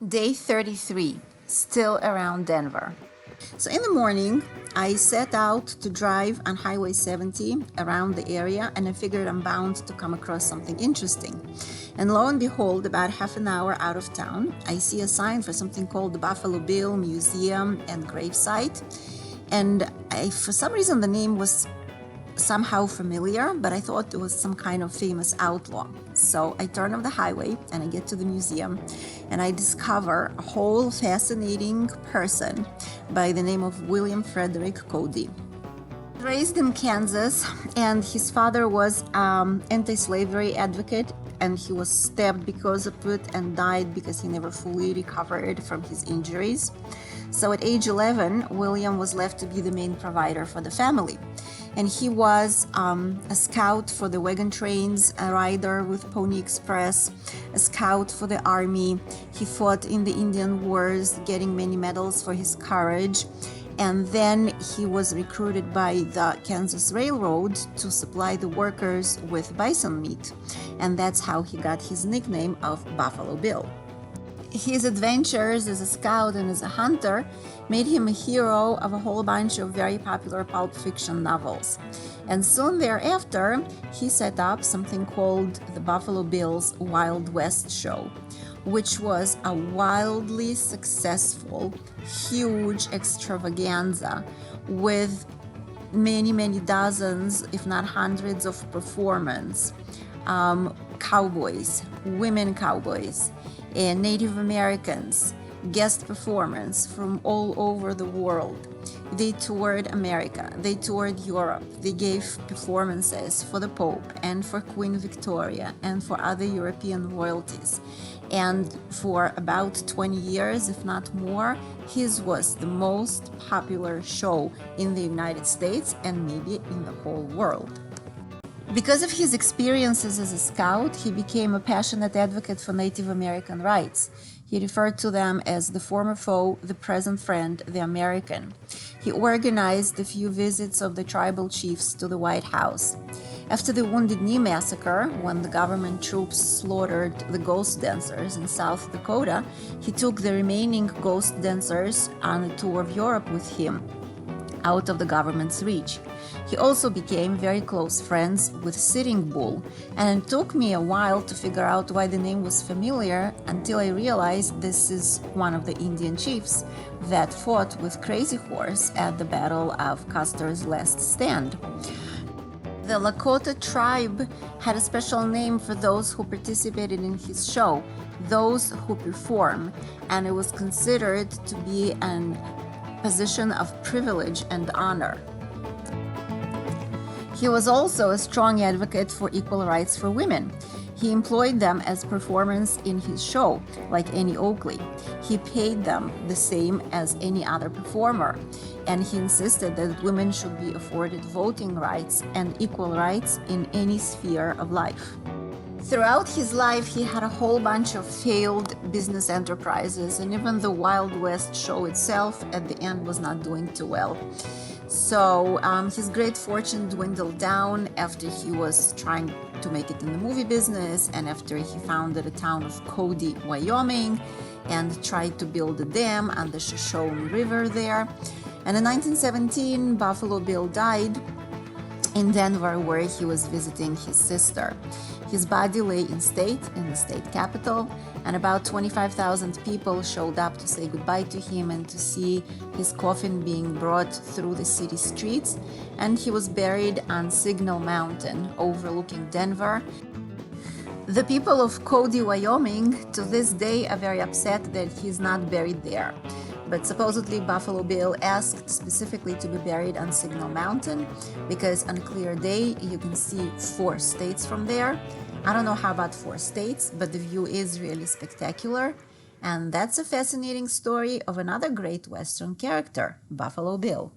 Day 33, still around Denver. So in the morning, I set out to drive on Highway 70 around the area, and I figured I'm bound to come across something interesting. And lo and behold, about half an hour out of town, I see a sign for something called the Buffalo Bill Museum and Gravesite. And for some reason, the name was somehow familiar, but I thought it was some kind of famous outlaw. So I turn off the highway and I get to the museum, and I discover a whole fascinating person by the name of William Frederick Cody. Raised in Kansas, and his father was anti-slavery advocate, and he was stabbed because of it and died because he never fully recovered from his injuries. So at age 11, William was left to be the main provider for the family. And he was a scout for the wagon trains, a rider with Pony Express, a scout for the army. He fought in the Indian Wars, getting many medals for his courage. And then he was recruited by the Kansas Railroad to supply the workers with bison meat. And that's how he got his nickname of Buffalo Bill. His adventures as a scout and as a hunter made him a hero of a whole bunch of very popular pulp fiction novels. And soon thereafter, he set up something called the Buffalo Bill's Wild West Show, which was a wildly successful, huge extravaganza with many dozens, if not hundreds, of performers, cowboys, women cowboys, and Native Americans, guest performers from all over the world. They toured America, they toured Europe, they gave performances for the Pope and for Queen Victoria and for other European royalties. And for about 20 years, if not more, his was the most popular show in the United States and maybe in the whole world. Because of his experiences as a scout, he became a passionate advocate for Native American rights. He referred to them as the former foe, the present friend, the American. He organized a few visits of the tribal chiefs to the White House. After the Wounded Knee massacre, when the government troops slaughtered the ghost dancers in South Dakota, he took the remaining ghost dancers on a tour of Europe with him, out of the government's reach. He also became very close friends with Sitting Bull, and it took me a while to figure out why the name was familiar until I realized this is one of the Indian chiefs that fought with Crazy Horse at the Battle of Custer's Last Stand. The Lakota tribe had a special name for those who participated in his show, those who perform, and it was considered to be an position of privilege and honor. He was also a strong advocate for equal rights for women. He employed them as performers in his show, like Annie Oakley. He paid them the same as any other performer, and he insisted that women should be afforded voting rights and equal rights in any sphere of life. Throughout his life, he had a whole bunch of failed business enterprises, and even the Wild West show itself at the end was not doing too well. So his great fortune dwindled down after he was trying to make it in the movie business, and after he founded a town of Cody, Wyoming, and tried to build a dam on the Shoshone River there. And in 1917, Buffalo Bill died in Denver, where he was visiting his sister. His body lay in the state capital, and about 25,000 people showed up to say goodbye to him and to see his coffin being brought through the city streets. And he was buried on Signal Mountain, overlooking Denver. The people of Cody, Wyoming, to this day are very upset that he's not buried there. But supposedly Buffalo Bill asked specifically to be buried on Signal Mountain because on a clear day you can see 4 states from there. I don't know how about 4 states, but the view is really spectacular. And that's a fascinating story of another great Western character, Buffalo Bill.